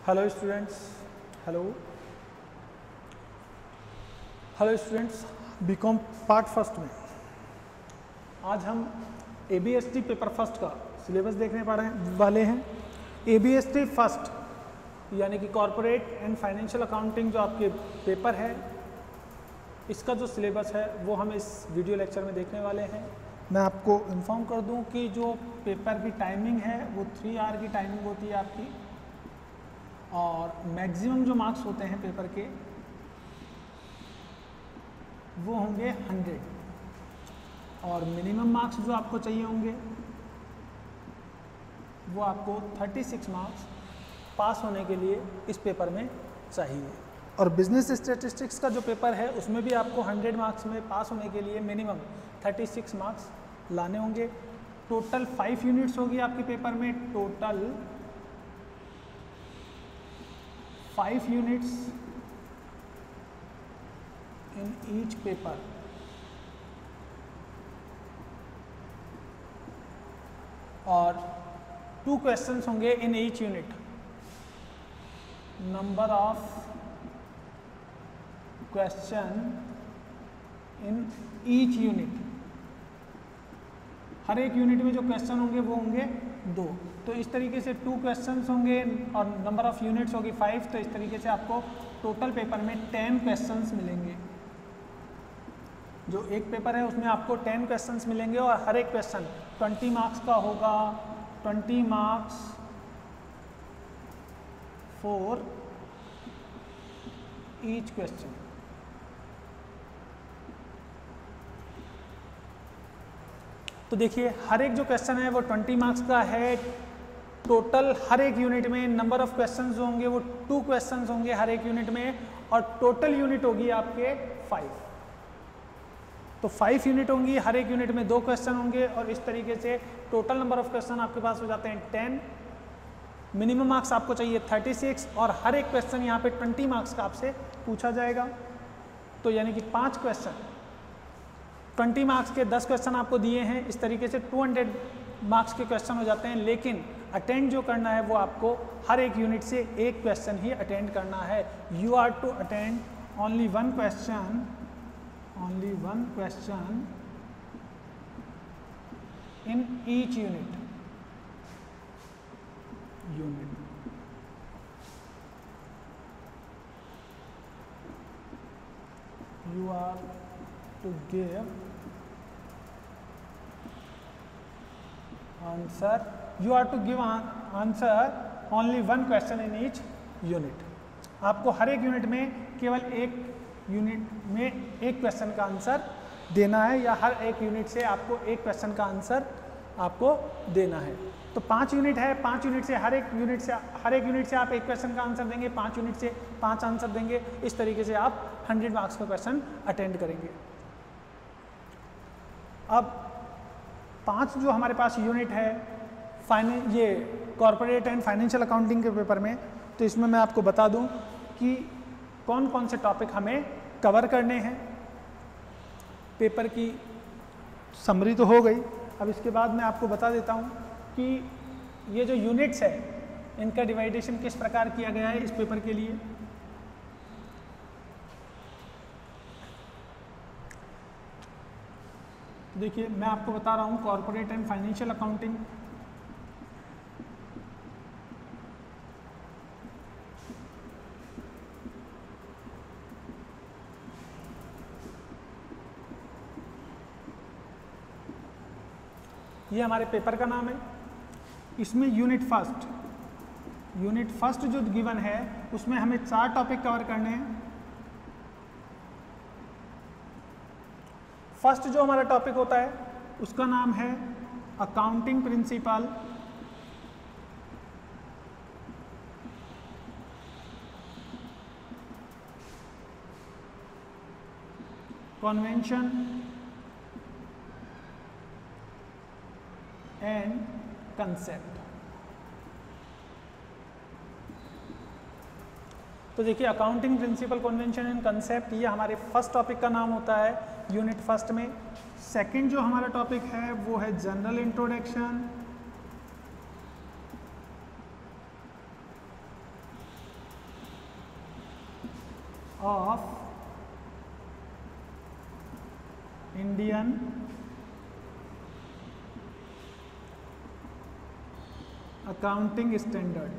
Hello students, hello hello students, BCom part first में आज हम एबीएसटी पेपर फर्स्ट का सिलेबस देखने वाले हैं। एबीएसटी फर्स्ट यानी कि कॉरपोरेट एंड फाइनेंशियल अकाउंटिंग जो आपके पेपर है, इसका जो सिलेबस है वो हम इस वीडियो लेक्चर में देखने वाले हैं। मैं आपको इन्फॉर्म कर दूं कि जो पेपर की टाइमिंग है वो 3 आवर की टाइमिंग होती है आपकी, और मैक्सिमम जो मार्क्स होते हैं पेपर के वो होंगे 100, और मिनिमम मार्क्स जो आपको चाहिए होंगे वो आपको 36 मार्क्स पास होने के लिए इस पेपर में चाहिए। और बिजनेस स्टैटिस्टिक्स का जो पेपर है उसमें भी आपको 100 मार्क्स में पास होने के लिए मिनिमम 36 मार्क्स लाने होंगे। टोटल 5 यूनिट्स होगी आपके पेपर में, total 5 units in each paper. और 2 क्वेश्चंस होंगे in each unit. Number of question in each unit, हर एक यूनिट में जो क्वेश्चन होंगे वो होंगे 2। तो इस तरीके से 2 क्वेश्चंस होंगे और नंबर ऑफ यूनिट्स होगी 5। तो इस तरीके से आपको टोटल पेपर में 10 क्वेश्चंस मिलेंगे। जो एक पेपर है उसमें आपको 10 क्वेश्चंस मिलेंगे और हर एक क्वेश्चन 20 मार्क्स का होगा। 20 मार्क्स फॉर ईच क्वेश्चन। तो देखिए, हर एक जो क्वेश्चन है वो 20 मार्क्स का है। टोटल हर एक यूनिट में नंबर ऑफ क्वेश्चंस जो होंगे वो 2 क्वेश्चंस होंगे हर एक यूनिट में, और टोटल यूनिट होगी आपके 5। तो 5 यूनिट होंगी, हर एक यूनिट में 2 क्वेश्चन होंगे, और इस तरीके से टोटल नंबर ऑफ क्वेश्चन आपके पास हो जाते हैं 10। मिनिमम मार्क्स आपको चाहिए 36, और हर एक क्वेश्चन यहाँ पे 20 मार्क्स का आपसे पूछा जाएगा। तो यानी कि 5 क्वेश्चन 20 मार्क्स के 10 क्वेश्चन आपको दिए हैं। इस तरीके से 200 मार्क्स के क्वेश्चन हो जाते हैं। लेकिन अटेंड जो करना है वो आपको हर एक यूनिट से एक क्वेश्चन ही अटेंड करना है। You are to attend only one question in each unit. You are to give answer. You are to give answer only one question in each unit. आपको हर एक यूनिट में केवल एक यूनिट में एक क्वेश्चन का आंसर देना है, या हर एक यूनिट से आपको एक क्वेश्चन का आंसर आपको देना है। तो 5 यूनिट है, 5 यूनिट से हर एक यूनिट से आप एक क्वेश्चन का आंसर देंगे, 5 यूनिट से 5 आंसर देंगे। इस तरीके से आप 100 मार्क्स का क्वेश्चन अटेंड करेंगे। अब 5 जो हमारे पास यूनिट है ये कॉर्पोरेट एंड फाइनेंशियल अकाउंटिंग के पेपर में, तो इसमें मैं आपको बता दूं कि कौन कौन से टॉपिक हमें कवर करने हैं। पेपर की समरी तो हो गई। अब इसके बाद मैं आपको बता देता हूं कि ये जो यूनिट्स है इनका डिवाइडेशन किस प्रकार किया गया है इस पेपर के लिए। देखिए, मैं आपको बता रहा हूं कॉर्पोरेट एंड फाइनेंशियल अकाउंटिंग। ये हमारे पेपर का नाम है। इसमें यूनिट फर्स्ट जो गिवन है उसमें हमें 4 टॉपिक कवर करने हैं। फर्स्ट जो हमारा टॉपिक होता है उसका नाम है accounting principle, convention and concept. तो देखिए, accounting principle, convention and concept, ये हमारे फर्स्ट टॉपिक का नाम होता है यूनिट फर्स्ट में। सेकंड जो हमारा टॉपिक है वो है general introduction, of Indian accounting standard.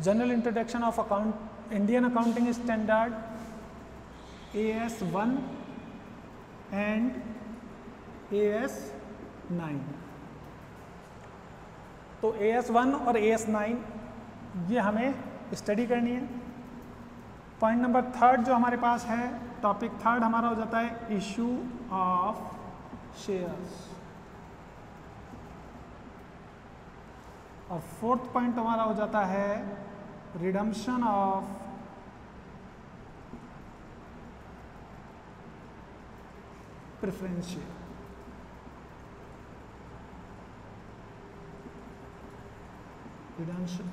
General introduction of account Indian accounting standard AS1 and AS9। तो AS1 और AS9 ये हमें स्टडी करनी है। पॉइंट नंबर थर्ड जो हमारे पास है, टॉपिक थर्ड हमारा हो जाता है इशू ऑफ शेयर्स, और फोर्थ पॉइंट हमारा हो जाता है redemption of preference share.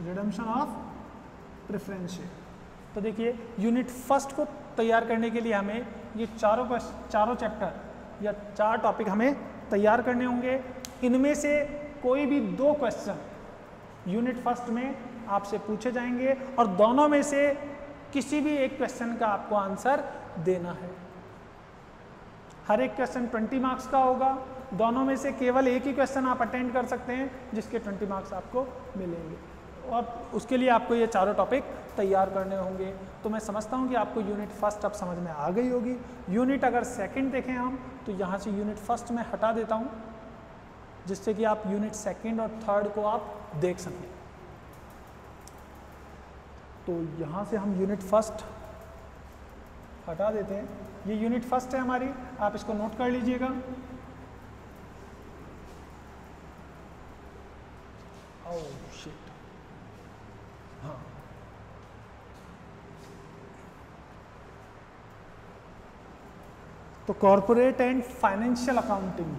Redemption of preference share. तो देखिए यूनिट फर्स्ट को तैयार करने के लिए हमें ये चारों चैप्टर या 4 टॉपिक हमें तैयार करने होंगे। इनमें से कोई भी 2 क्वेश्चन यूनिट फर्स्ट में आपसे पूछे जाएंगे और दोनों में से किसी भी एक क्वेश्चन का आपको आंसर देना है। हर एक क्वेश्चन 20 मार्क्स का होगा। दोनों में से केवल एक ही क्वेश्चन आप अटेंड कर सकते हैं जिसके 20 मार्क्स आपको मिलेंगे, और उसके लिए आपको ये चारों टॉपिक तैयार करने होंगे। तो मैं समझता हूँ कि आपको यूनिट फर्स्ट अब समझ में आ गई होगी। यूनिट अगर सेकंड देखें हम, तो यहाँ से यूनिट फर्स्ट में हटा देता हूँ जिससे कि आप यूनिट सेकंड और थर्ड को आप देख सकें। तो यहाँ से हम यूनिट फर्स्ट हटा देते हैं। ये यूनिट फर्स्ट है हमारी, आप इसको नोट कर लीजिएगा। ओह शिट, हाँ, तो कॉर्पोरेट एंड फाइनेंशियल अकाउंटिंग,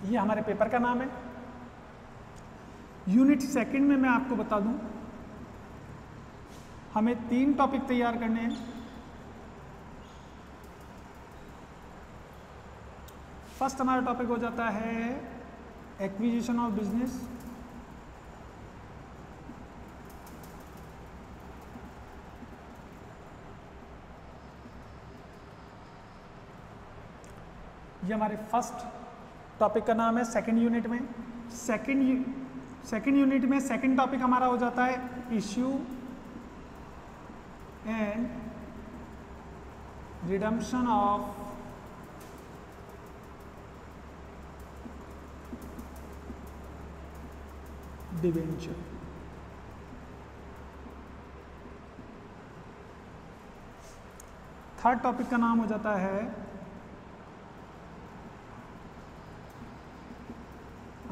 ये हमारे पेपर का नाम है। यूनिट सेकंड में मैं आपको बता दूं, हमें 3 टॉपिक तैयार करने हैं। फर्स्ट हमारा टॉपिक हो जाता है एक्विजिशन ऑफ बिजनेस, ये हमारे फर्स्ट टॉपिक का नाम है। सेकंड यूनिट में सेकंड यूनिट में सेकंड टॉपिक हमारा हो जाता है issue and redemption of debenture. Third topic का नाम हो जाता है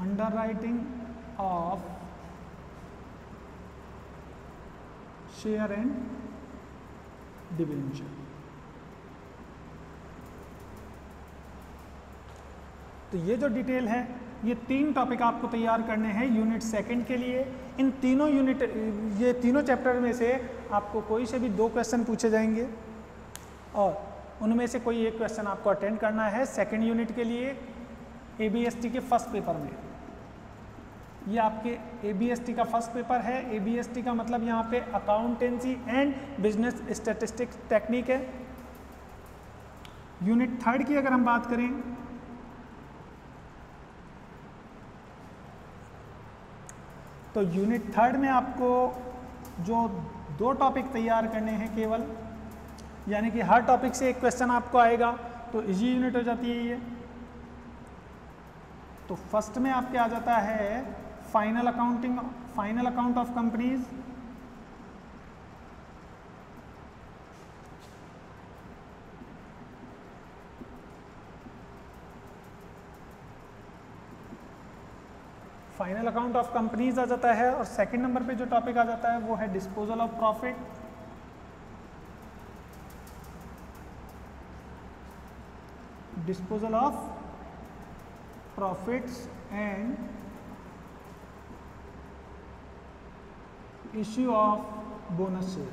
underwriting of share and debenture. तो ये जो डिटेल है, ये 3 टॉपिक आपको तैयार करने हैं यूनिट सेकंड के लिए। इन तीनों ये तीनों चैप्टर में से आपको कोई से भी 2 क्वेश्चन पूछे जाएंगे और उनमें से कोई एक क्वेश्चन आपको अटेंड करना है सेकंड यूनिट के लिए ABST के फर्स्ट पेपर में। ये आपके ABST का फर्स्ट पेपर है। ABST का मतलब यहाँ पे accountancy and business statistics technique है। यूनिट थर्ड की अगर हम बात करें, तो यूनिट थर्ड में आपको जो 2 टॉपिक तैयार करने हैं केवल, यानी कि हर टॉपिक से एक क्वेश्चन आपको आएगा, तो इजी यूनिट हो जाती है ये। तो फर्स्ट में आपके आ जाता है final account of companies, final account of companies आ जाता है। और सेकंड नंबर पे जो टॉपिक आ जाता है वो है disposal of profit, disposal of profits and issue of bonus share.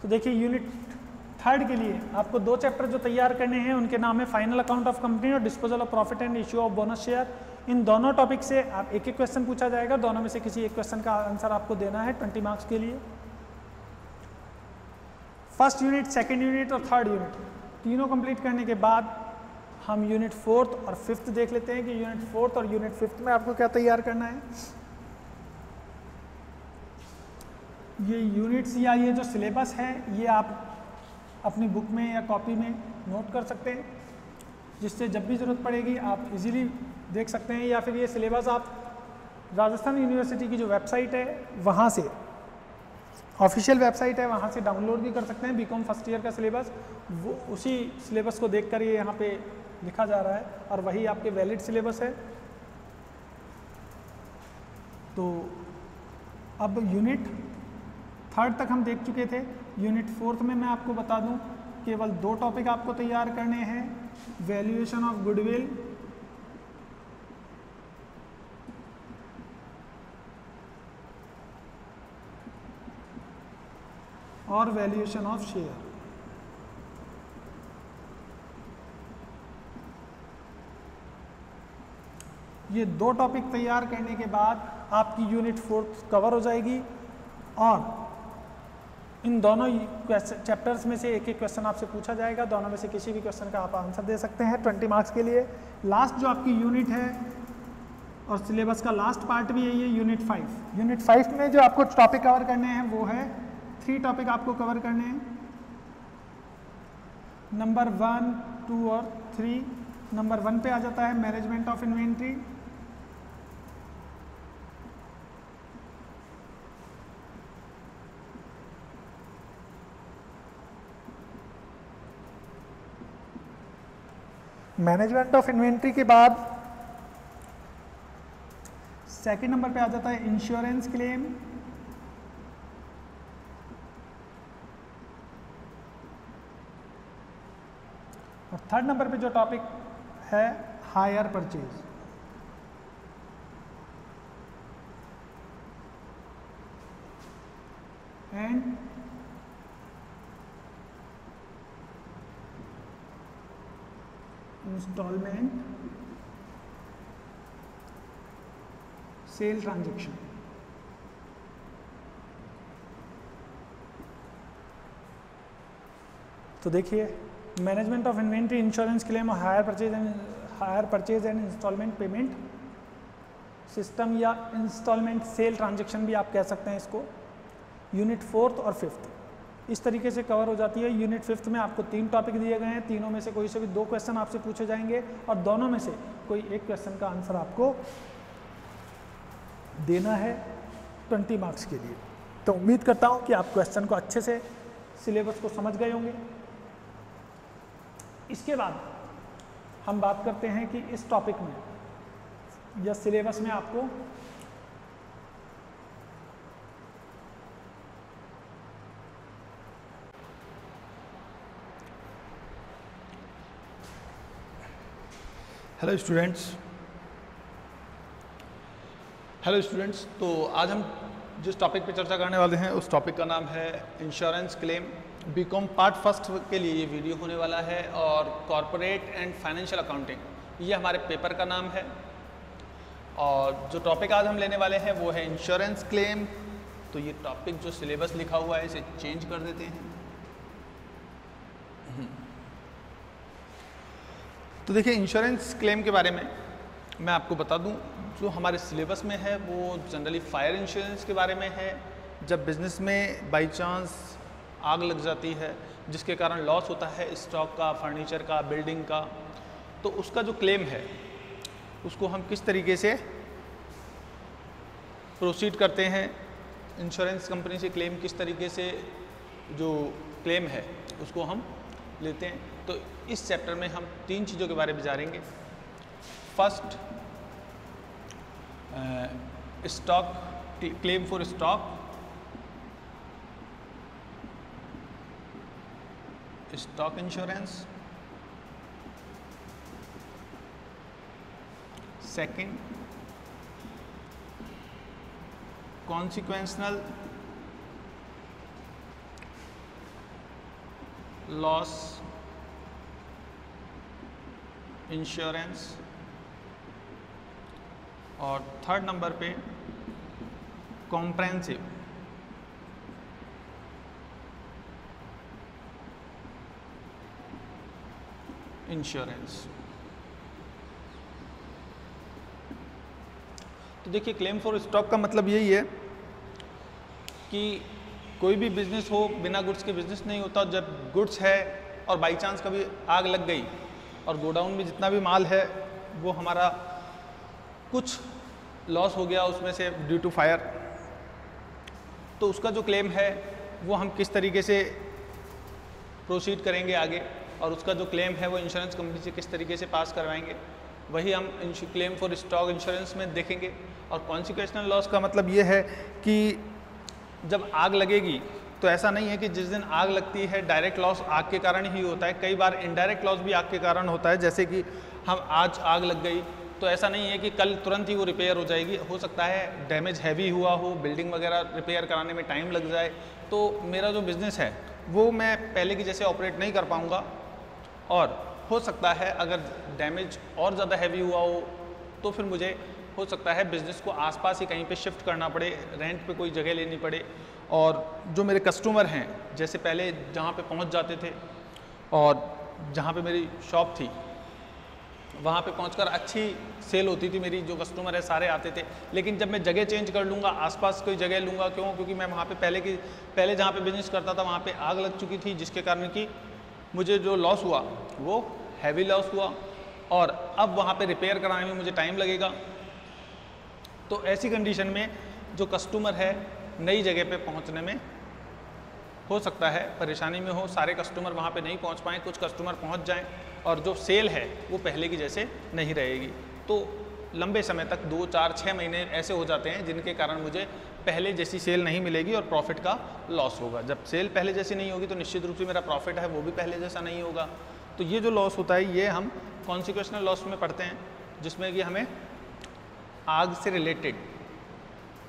तो देखिए यूनिट थर्ड के लिए आपको 2 चैप्टर जो तैयार करने हैं उनके नाम है फाइनल अकाउंट ऑफ कंपनी और disposal of profit and issue of bonus share. इन दोनों टॉपिक से आप एक एक क्वेश्चन पूछा जाएगा, दोनों में से किसी एक क्वेश्चन का आंसर आपको देना है 20 मार्क्स के लिए। फर्स्ट यूनिट, सेकेंड यूनिट और थर्ड यूनिट तीनों कंप्लीट करने के बाद हम यूनिट फोर्थ और फिफ्थ देख लेते हैं कि यूनिट फोर्थ और यूनिट फिफ्थ में आपको क्या तैयार करना है। ये यूनिट्स या ये जो सिलेबस है ये आप अपनी बुक में या कॉपी में नोट कर सकते हैं, जिससे जब भी ज़रूरत पड़ेगी आप इजीली देख सकते हैं, या फिर ये सिलेबस आप राजस्थान यूनिवर्सिटी की जो वेबसाइट है वहाँ से, ऑफिशियल वेबसाइट है वहाँ से डाउनलोड भी कर सकते हैं। बीकॉम फर्स्ट ईयर का सिलेबस वो उसी सिलेबस को देखकर ये यहाँ पे लिखा जा रहा है और वही आपके वैलिड सिलेबस है। तो अब यूनिट थर्ड तक हम देख चुके थे। यूनिट फोर्थ में मैं आपको बता दूं केवल 2 टॉपिक आपको तैयार करने हैं, वैल्यूएशन ऑफ गुडविल और वैल्यूएशन ऑफ शेयर। ये 2 टॉपिक तैयार करने के बाद आपकी यूनिट फोर्थ कवर हो जाएगी और इन दोनों चैप्टर्स में से एक एक क्वेश्चन आपसे पूछा जाएगा, दोनों में से किसी भी क्वेश्चन का आप आंसर दे सकते हैं 20 मार्क्स के लिए। लास्ट जो आपकी यूनिट है और सिलेबस का लास्ट पार्ट भी यही है, यूनिट 5। यूनिट 5 में जो आपको टॉपिक कवर करने हैं वो है 3 टॉपिक आपको कवर करने हैं, नंबर 1, 2 और 3। नंबर 1 पे आ जाता है management of inventory, management of inventory के बाद सेकंड नंबर पे आ जाता है इंश्योरेंस क्लेम, और थर्ड नंबर पे जो टॉपिक है hire purchase. And installment sale transaction. तो देखिए management of inventory, insurance claim और hire purchase and installment payment system या इंस्टॉलमेंट सेल ट्रांजैक्शन भी आप कह सकते हैं इसको। यूनिट फोर्थ और फिफ्थ इस तरीके से कवर हो जाती है। यूनिट फिफ्थ में आपको 3 टॉपिक दिए गए हैं, तीनों में से कोई से भी 2 क्वेश्चन आपसे पूछे जाएंगे और दोनों में से कोई एक क्वेश्चन का आंसर आपको देना है 20 मार्क्स के लिए। तो उम्मीद करता हूँ कि आप क्वेश्चन को अच्छे से सिलेबस को समझ गए होंगे। इसके बाद हम बात करते हैं कि इस टॉपिक में या सिलेबस में आपको हेलो स्टूडेंट्स, तो आज हम जिस टॉपिक पे चर्चा करने वाले हैं उस टॉपिक का नाम है insurance claim. BCom part first के लिए ये वीडियो होने वाला है और कॉरपोरेट एंड फाइनेंशियल अकाउंटिंग ये हमारे पेपर का नाम है। और जो टॉपिक आज हम लेने वाले हैं वो है इंश्योरेंस क्लेम। तो ये टॉपिक जो सिलेबस लिखा हुआ है इसे चेंज कर देते हैं। तो देखिए इंश्योरेंस क्लेम के बारे में मैं आपको बता दूं, जो हमारे सिलेबस में है वो जनरली फायर इंश्योरेंस के बारे में है। जब बिज़नेस में बाई चांस आग लग जाती है जिसके कारण लॉस होता है स्टॉक का, फर्नीचर का, बिल्डिंग का, तो उसका जो क्लेम है उसको हम किस तरीके से प्रोसीड करते हैं, इंश्योरेंस कंपनी से क्लेम किस तरीके से जो क्लेम है उसको हम लेते हैं। तो इस चैप्टर में हम 3 चीज़ों के बारे में जानेंगे। First, stock claim for stock, stock insurance. Second, consequential loss insurance, और थर्ड नंबर पे कॉम्प्रेहेंसिव इंश्योरेंस। तो देखिए क्लेम फॉर स्टॉक का मतलब यही है कि कोई भी बिजनेस हो बिना गुड्स के बिजनेस नहीं होता। जब गुड्स है और बाई चांस कभी आग लग गई और गोडाउन में जितना भी माल है वो हमारा कुछ लॉस हो गया उसमें से ड्यू टू फायर, तो उसका जो क्लेम है वो हम किस तरीके से प्रोसीड करेंगे आगे, और उसका जो क्लेम है वो इंश्योरेंस कंपनी से किस तरीके से पास करवाएंगे, वही हम क्लेम फॉर स्टॉक इंश्योरेंस में देखेंगे। और कॉन्सिक्वेशनल लॉस का मतलब ये है कि जब आग लगेगी तो ऐसा नहीं है कि जिस दिन आग लगती है डायरेक्ट लॉस आग के कारण ही होता है, कई बार इनडायरेक्ट लॉस भी आग के कारण होता है। जैसे कि हम आज आग लग गई तो ऐसा नहीं है कि कल तुरंत ही वो रिपेयर हो जाएगी, हो सकता है डैमेज हैवी हुआ हो, बिल्डिंग वगैरह रिपेयर कराने में टाइम लग जाए, तो मेरा जो बिज़नेस है वो मैं पहले की जैसे ऑपरेट नहीं कर पाऊँगा। और हो सकता है अगर डैमेज और ज़्यादा हैवी हुआ हो तो फिर मुझे हो सकता है बिज़नेस को आसपास ही कहीं पे शिफ्ट करना पड़े, रेंट पे कोई जगह लेनी पड़े, और जो मेरे कस्टमर हैं जैसे पहले जहाँ पे पहुँच जाते थे और जहाँ पे मेरी शॉप थी वहाँ पे पहुँचकर अच्छी सेल होती थी, मेरी जो कस्टमर है सारे आते थे। लेकिन जब मैं जगह चेंज कर लूँगा, आसपास कोई जगह लूँगा, क्यों? क्योंकि मैं वहाँ पे पहले जहाँ पे बिज़नेस करता था वहाँ पे आग लग चुकी थी, जिसके कारण कि मुझे जो लॉस हुआ वो हैवी लॉस हुआ, और अब वहाँ पे रिपेयर कराने में मुझे टाइम लगेगा। तो ऐसी कंडीशन में जो कस्टमर है नई जगह पे पहुँचने में हो सकता है परेशानी में हो, सारे कस्टमर वहाँ पे नहीं पहुँच पाएँ, कुछ कस्टमर पहुँच जाएँ और जो सेल है वो पहले की जैसे नहीं रहेगी। तो लंबे समय तक 2, 4, 6 महीने ऐसे हो जाते हैं जिनके कारण मुझे पहले जैसी सेल नहीं मिलेगी और प्रॉफिट का लॉस होगा। जब सेल पहले जैसी नहीं होगी तो निश्चित रूप से मेरा प्रॉफिट है वो भी पहले जैसा नहीं होगा। तो ये जो लॉस होता है ये हम कॉन्सिक्वेशनल लॉस में पढ़ते हैं, जिसमें कि हमें आग से रिलेटेड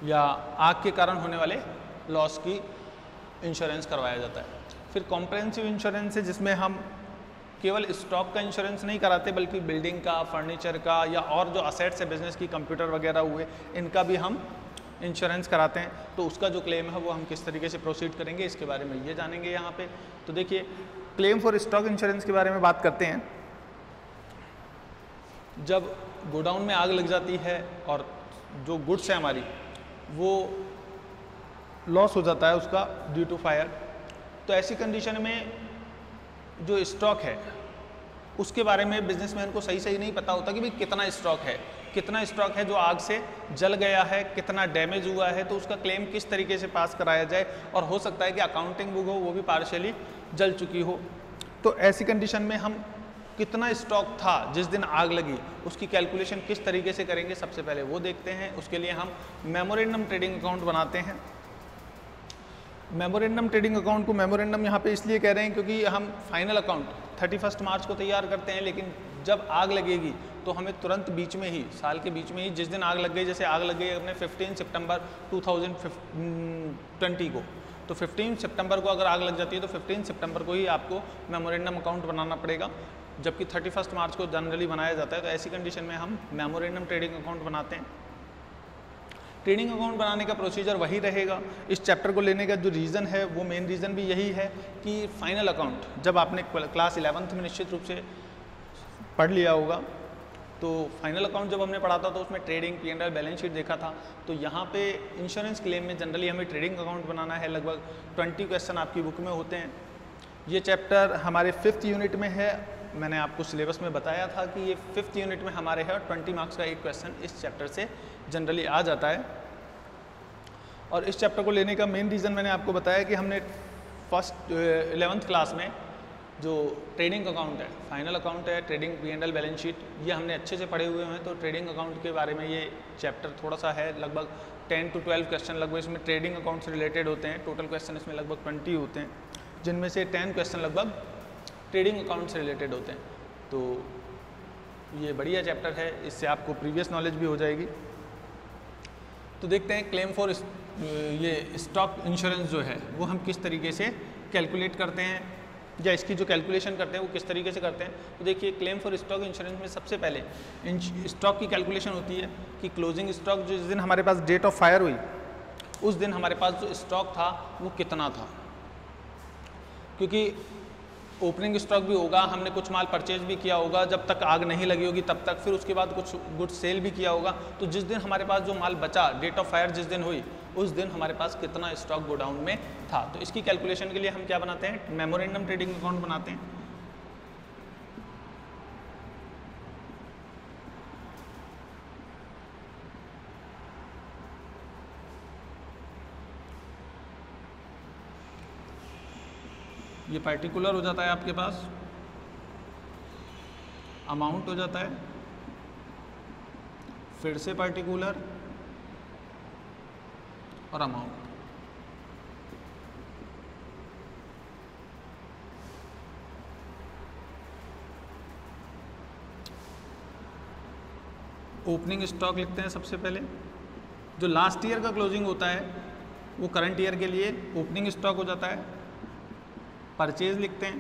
या आग के कारण होने वाले लॉस की इंश्योरेंस करवाया जाता है। फिर कॉम्प्रहेंसिव इंश्योरेंस है जिसमें हम केवल स्टॉक का इंश्योरेंस नहीं कराते बल्कि बिल्डिंग का, फर्नीचर का, या और जो असेट्स है बिजनेस की, कंप्यूटर वगैरह हुए, इनका भी हम इंश्योरेंस कराते हैं। तो उसका जो क्लेम है वो हम किस तरीके से प्रोसीड करेंगे इसके बारे में ये जानेंगे यहाँ पे। तो देखिए क्लेम फॉर स्टॉक इंश्योरेंस के बारे में बात करते हैं। जब गोडाउन में आग लग जाती है और जो गुड्स है हमारी वो लॉस हो जाता है उसका ड्यू टू फायर, तो ऐसी कंडीशन में जो स्टॉक है उसके बारे में बिजनेसमैन को सही नहीं पता होता कि भाई कितना स्टॉक है जो आग से जल गया है, कितना डैमेज हुआ है, तो उसका क्लेम किस तरीके से पास कराया जाए। और हो सकता है कि अकाउंटिंग बुक हो वो भी पार्शियली जल चुकी हो। तो ऐसी कंडीशन में हम कितना स्टॉक था जिस दिन आग लगी उसकी कैलकुलेशन किस तरीके से करेंगे, सबसे पहले वो देखते हैं। उसके लिए हम मेमोरेंडम ट्रेडिंग अकाउंट बनाते हैं। मेमोरेंडम ट्रेडिंग अकाउंट को मेमोरेंडम यहाँ पे इसलिए कह रहे हैं क्योंकि हम फाइनल अकाउंट 31 मार्च को तैयार करते हैं, लेकिन जब आग लगेगी तो हमें तुरंत बीच में ही, साल के बीच में ही, जिस दिन आग लग गई, जैसे आग लग गई अपने 15 सितंबर 2020 को, तो 15 सितंबर को अगर आग लग जाती है तो 15 सितंबर को ही आपको मेमोरेंडम अकाउंट बनाना पड़ेगा, जबकि 31 मार्च को जनरली बनाया जाता है। तो ऐसी कंडीशन में हम मेमोरेंडम ट्रेडिंग अकाउंट बनाते हैं। ट्रेडिंग अकाउंट बनाने का प्रोसीजर वही रहेगा। इस चैप्टर को लेने का जो रीज़न है वो मेन रीज़न भी यही है कि फाइनल अकाउंट जब आपने क्लास 11th में निश्चित रूप से पढ़ लिया होगा, तो फाइनल अकाउंट जब हमने पढ़ा था तो उसमें ट्रेडिंग, P&L, बैलेंस शीट देखा था। तो यहाँ पे इंश्योरेंस क्लेम में जनरली हमें ट्रेडिंग अकाउंट बनाना है। लगभग 20 क्वेश्चन आपकी बुक में होते हैं। ये चैप्टर हमारे 5th यूनिट में है। मैंने आपको सिलेबस में बताया था कि ये 5th यूनिट में हमारे है और 20 मार्क्स का एक क्वेश्चन इस चैप्टर से जनरली आ जाता है। और इस चैप्टर को लेने का मेन रीज़न मैंने आपको बताया कि हमने 11th क्लास में जो ट्रेडिंग अकाउंट है, फाइनल अकाउंट है, ट्रेडिंग, P&L, बैलेंस शीट, ये हमने अच्छे से पढ़े हुए हैं। तो ट्रेडिंग अकाउंट के बारे में ये चैप्टर थोड़ा सा है, लगभग 10 to 12 क्वेश्चन लगभग इसमें ट्रेडिंग अकाउंट से रिलेटेड होते हैं। टोटल क्वेश्चन इसमें लगभग 20 होते हैं, जिनमें से 10 क्वेश्चन लगभग ट्रेडिंग अकाउंट से रिलेटेड होते हैं। तो ये बढ़िया चैप्टर है, इससे आपको प्रीवियस नॉलेज भी हो जाएगी। तो देखते हैं क्लेम फॉर ये स्टॉक इंश्योरेंस जो है वो हम किस तरीके से कैलकुलेट करते हैं। या इसकी जो कैलकुलेशन करते हैं वो किस तरीके से करते हैं। तो देखिए क्लेम फॉर स्टॉक इंश्योरेंस में सबसे पहले स्टॉक की कैलकुलेशन होती है कि क्लोजिंग स्टॉक जो जिस दिन हमारे पास डेट ऑफ फायर हुई उस दिन हमारे पास जो स्टॉक था वो कितना था, क्योंकि ओपनिंग स्टॉक भी होगा, हमने कुछ माल परचेज भी किया होगा जब तक आग नहीं लगी होगी तब तक, फिर उसके बाद कुछ गुड्स सेल भी किया होगा। तो जिस दिन हमारे पास जो माल बचा, डेट ऑफ फायर जिस दिन हुई उस दिन हमारे पास कितना स्टॉक गोडाउन में था। तो इसकी कैलकुलेशन के लिए हम क्या बनाते हैं, मेमोरेंडम ट्रेडिंग अकाउंट बनाते हैं। ये पर्टिकुलर हो जाता है आपके पास, अमाउंट हो जाता है, फिर से पर्टिकुलर और अमाउंट। ओपनिंग स्टॉक लिखते हैं सबसे पहले, जो लास्ट ईयर का क्लोजिंग होता है वो करंट ईयर के लिए ओपनिंग स्टॉक हो जाता है। परचेज लिखते हैं,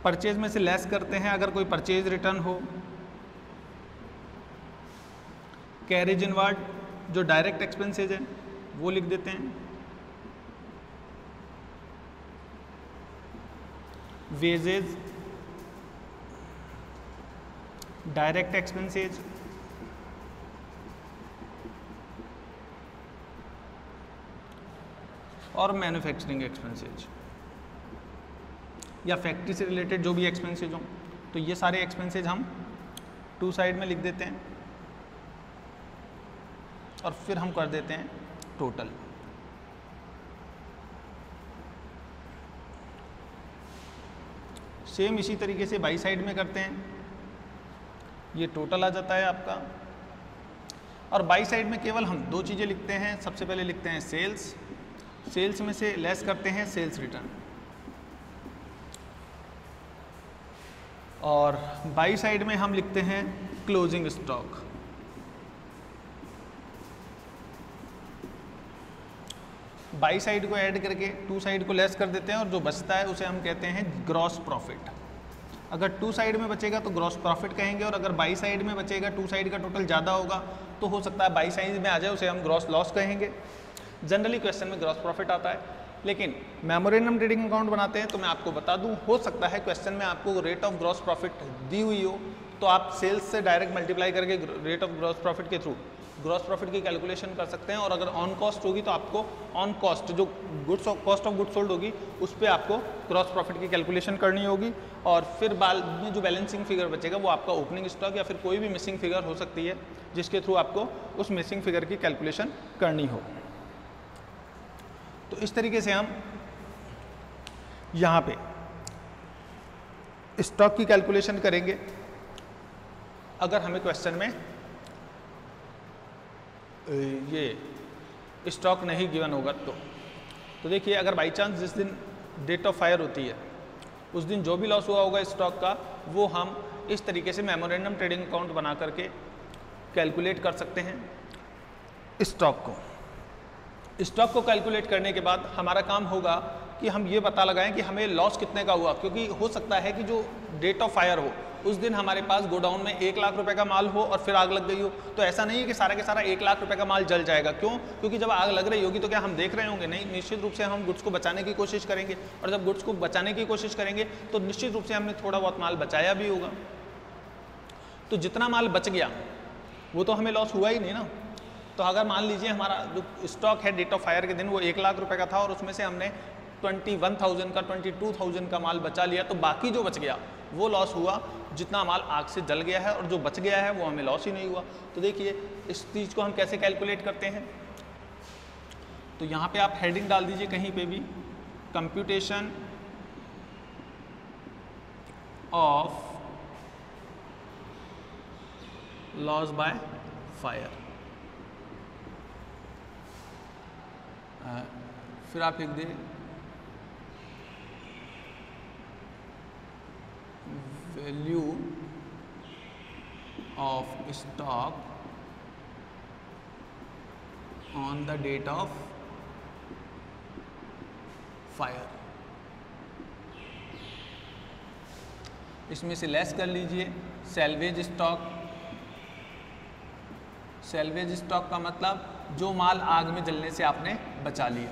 परचेज में से लेस करते हैं अगर कोई परचेज रिटर्न हो। कैरेज इनवार्ड जो डायरेक्ट एक्सपेंसेज है वो लिख देते हैं। वेजेज डायरेक्ट एक्सपेंसेज, और मैन्युफैक्चरिंग एक्सपेंसेज या फैक्ट्री से रिलेटेड जो भी एक्सपेंसेज हों, तो ये सारे एक्सपेंसेज हम टू साइड में लिख देते हैं और फिर हम कर देते हैं टोटल। सेम इसी तरीके से बाई साइड में करते हैं, ये टोटल आ जाता है आपका। और बाई साइड में केवल हम दो चीज़ें लिखते हैं, सबसे पहले लिखते हैं सेल्स, सेल्स में से लेस करते हैं सेल्स रिटर्न, और बाई साइड में हम लिखते हैं क्लोजिंग स्टॉक। बाई साइड को ऐड करके टू साइड को लेस कर देते हैं और जो बचता है उसे हम कहते हैं ग्रॉस प्रॉफिट। अगर टू साइड में बचेगा तो ग्रॉस प्रॉफिट कहेंगे, और अगर बाई साइड में बचेगा, टू साइड का टोटल ज़्यादा होगा तो हो सकता है बाई साइड में आ जाए, उसे हम ग्रॉस लॉस कहेंगे। जनरली क्वेश्चन में ग्रॉस प्रॉफिट आता है, लेकिन मेमोरेंडम ट्रेडिंग अकाउंट बनाते हैं तो मैं आपको बता दूं, हो सकता है क्वेश्चन में आपको रेट ऑफ ग्रॉस प्रॉफिट दी हुई हो तो आप सेल्स से डायरेक्ट मल्टीप्लाई करके रेट ऑफ ग्रॉस प्रॉफिट के थ्रू ग्रॉस प्रॉफिट की कैलकुलेशन कर सकते हैं। और अगर ऑन कॉस्ट होगी तो आपको ऑन कॉस्ट जो कॉस्ट ऑफ गुड्स सोल्ड होगी उस पर आपको ग्रॉस प्रॉफिट की कैलकुलेशन करनी होगी, और फिर बाद में जो बैलेंसिंग फिगर बचेगा वो आपका ओपनिंग स्टॉक या फिर कोई भी मिसिंग फिगर हो सकती है जिसके थ्रू आपको उस मिसिंग फिगर की कैलकुलेशन करनी हो। तो इस तरीके से हम यहाँ पे स्टॉक की कैलकुलेशन करेंगे अगर हमें क्वेश्चन में ये स्टॉक नहीं गिवन होगा तो देखिए अगर बाई चांस जिस दिन डेट ऑफ फायर होती है उस दिन जो भी लॉस हुआ होगा स्टॉक का वो हम इस तरीके से मेमोरेंडम ट्रेडिंग अकाउंट बना करके कैलकुलेट कर सकते हैं स्टॉक को। स्टॉक को कैलकुलेट करने के बाद हमारा काम होगा कि हम ये पता लगाएं कि हमें लॉस कितने का हुआ, क्योंकि हो सकता है कि जो डेट ऑफ फायर हो उस दिन हमारे पास गोडाउन में 1 लाख रुपए का माल हो और फिर आग लग गई हो। तो ऐसा नहीं है कि सारा के सारा 1 लाख रुपए का माल जल जाएगा। क्यों? क्योंकि जब आग लग रही होगी तो क्या हम देख रहे होंगे? नहीं, निश्चित रूप से हम गुड्स को बचाने की कोशिश करेंगे, और जब गुड्स को बचाने की कोशिश करेंगे तो निश्चित रूप से हमने थोड़ा बहुत माल बचाया भी होगा। तो जितना माल बच गया वो तो हमें लॉस हुआ ही नहीं ना। तो अगर मान लीजिए हमारा जो स्टॉक है डेट ऑफ फायर के दिन वो 1 लाख रुपए का था और उसमें से हमने 21,000 का 22,000 का माल बचा लिया, तो बाकी जो बच गया वो लॉस हुआ, जितना माल आग से जल गया है, और जो बच गया है वो हमें लॉस ही नहीं हुआ। तो देखिए इस चीज़ को हम कैसे कैलकुलेट करते हैं। तो यहाँ पे आप हेडिंग डाल दीजिए कहीं पे भी, computation of loss by fire. फिर आप लिख दें value of stock on the date of fire. इसमें से लेस कर लीजिए सैल्वेज स्टॉक। सैल्वेज स्टॉक का मतलब जो माल आग में जलने से आपने बचा लिया,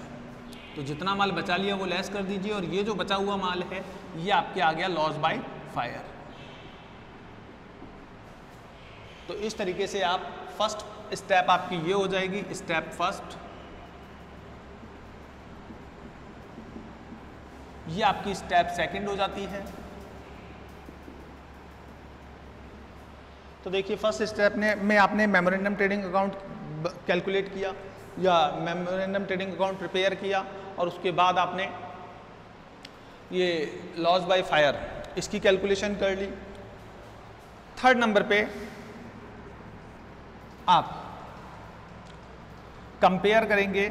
तो जितना माल बचा लिया वो लेस कर दीजिए, और ये जो बचा हुआ माल है ये आपके आ गया लॉस बाय फायर। तो इस तरीके से आप फर्स्ट स्टेप आपकी ये हो जाएगी, स्टेप फर्स्ट। ये आपकी स्टेप सेकंड हो जाती है। तो देखिए फर्स्ट स्टेप में आपने मेमोरेंडम ट्रेडिंग अकाउंट कैलकुलेट किया या मेमोरेंडम ट्रेडिंग अकाउंट प्रिपेयर किया, और उसके बाद आपने ये लॉस बाय फायर इसकी कैलकुलेशन कर ली। थर्ड नंबर पे आप कंपेयर करेंगे,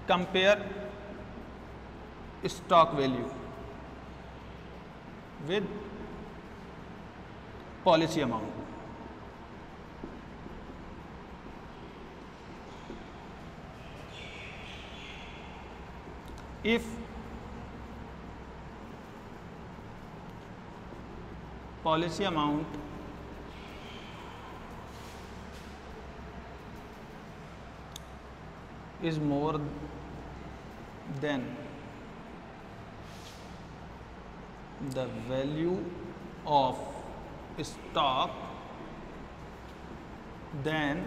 compare stock value with policy amount. If policy amount is more than the value of stock, then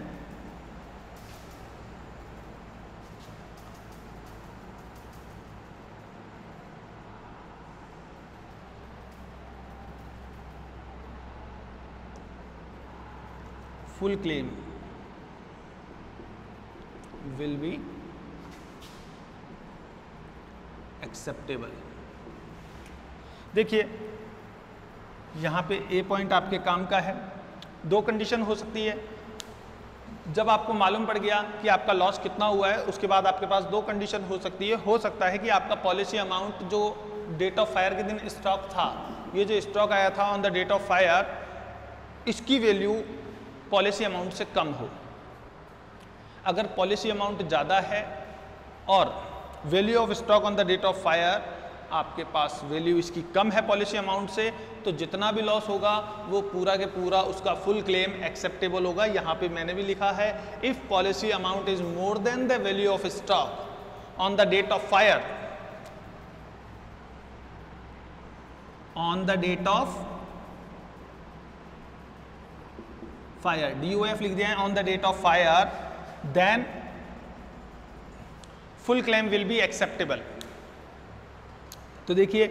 full claim will be acceptable। देखिए यहाँ पे ए पॉइंट आपके काम का है। दो कंडीशन हो सकती है, जब आपको मालूम पड़ गया कि आपका लॉस कितना हुआ है, उसके बाद आपके पास दो कंडीशन हो सकती है। हो सकता है कि आपका पॉलिसी अमाउंट जो डेट ऑफ फायर के दिन स्टॉक था, ये जो स्टॉक आया था on the date of fire, इसकी वैल्यू पॉलिसी अमाउंट से कम हो। अगर पॉलिसी अमाउंट ज़्यादा है और value of stock on the date of fire आपके पास वैल्यू इसकी कम है पॉलिसी अमाउंट से, तो जितना भी लॉस होगा वो पूरा के पूरा उसका फुल क्लेम एक्सेप्टेबल होगा। यहाँ पे मैंने भी लिखा है, if policy amount is more than the value of stock on the date of fire, on the date of fire, DOF लिख दिया है, on the date of fire, then full claim will be acceptable. तो देखिए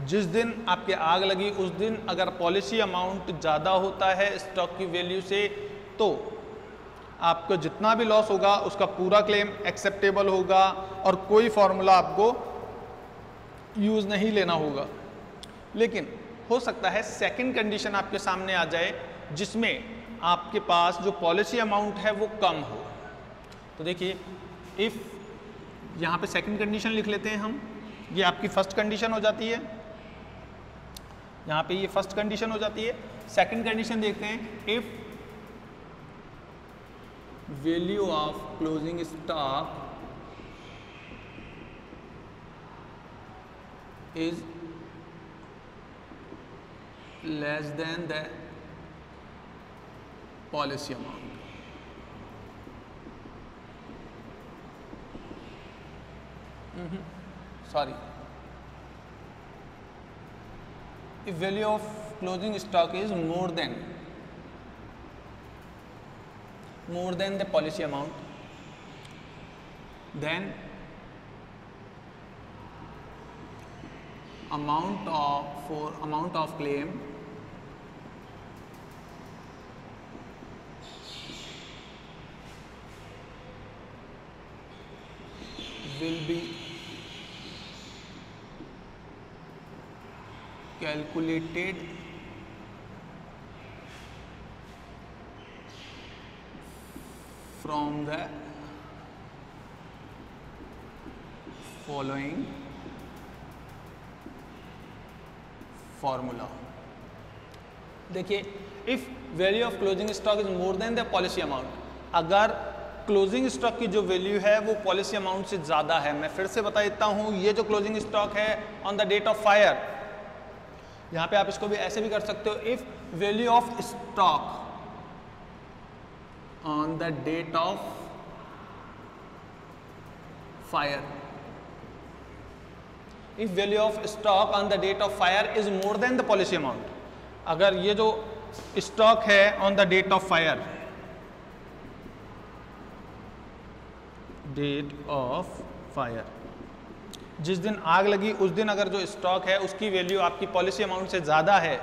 जिस दिन आपके आग लगी उस दिन अगर पॉलिसी अमाउंट ज़्यादा होता है स्टॉक की वैल्यू से, तो आपको जितना भी लॉस होगा उसका पूरा क्लेम एक्सेप्टेबल होगा और कोई फॉर्मूला आपको यूज़ नहीं लेना होगा। लेकिन हो सकता है सेकंड कंडीशन आपके सामने आ जाए जिसमें आपके पास जो पॉलिसी अमाउंट है वो कम हो। तो देखिए इफ़ यहाँ पे सेकंड कंडीशन लिख लेते हैं हम, ये आपकी फर्स्ट कंडीशन हो जाती है, यहाँ पे ये फर्स्ट कंडीशन हो जाती है। सेकंड कंडीशन देखते हैं, if value of closing stock is less than the policy amount. Sorry, if value of closing stock is more than the policy amount, then amount of claim will be calculated from the following formula। देखिए if value of closing stock is more than the policy amount, अगर closing stock की जो value है वो policy amount से ज़्यादा है। मैं फिर से बता देता हूँ, ये जो क्लोजिंग स्टॉक है on the date of fire, यहाँ पे आप इसको भी ऐसे भी कर सकते हो, if value of stock on the date of fire, if value of stock on the date of fire is more than the policy amount, अगर ये जो स्टॉक है on the date of fire, date of fire, जिस दिन आग लगी उस दिन अगर जो स्टॉक है उसकी वैल्यू आपकी पॉलिसी अमाउंट से ज़्यादा है,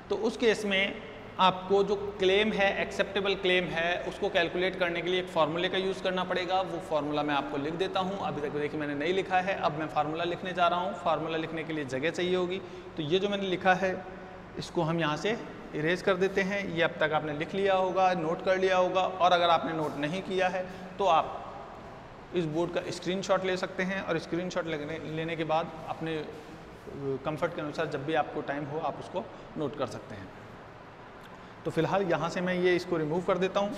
तो उस केस में आपको जो क्लेम है, एक्सेप्टेबल क्लेम है, उसको कैलकुलेट करने के लिए एक फार्मूले का यूज़ करना पड़ेगा। वो फार्मूला मैं आपको लिख देता हूँ। अभी तक देखिए मैंने नहीं लिखा है, अब मैं फार्मूला लिखने जा रहा हूँ। फार्मूला लिखने के लिए जगह चाहिए होगी, तो ये जो मैंने लिखा है इसको हम यहाँ से इरेज कर देते हैं। ये अब तक आपने लिख लिया होगा, नोट कर लिया होगा, और अगर आपने नोट नहीं किया है तो आप इस बोर्ड का स्क्रीनशॉट ले सकते हैं, और स्क्रीनशॉट लेने के बाद अपने कंफर्ट के अनुसार जब भी आपको टाइम हो आप उसको नोट कर सकते हैं। तो फिलहाल यहाँ से मैं ये इसको रिमूव कर देता हूँ।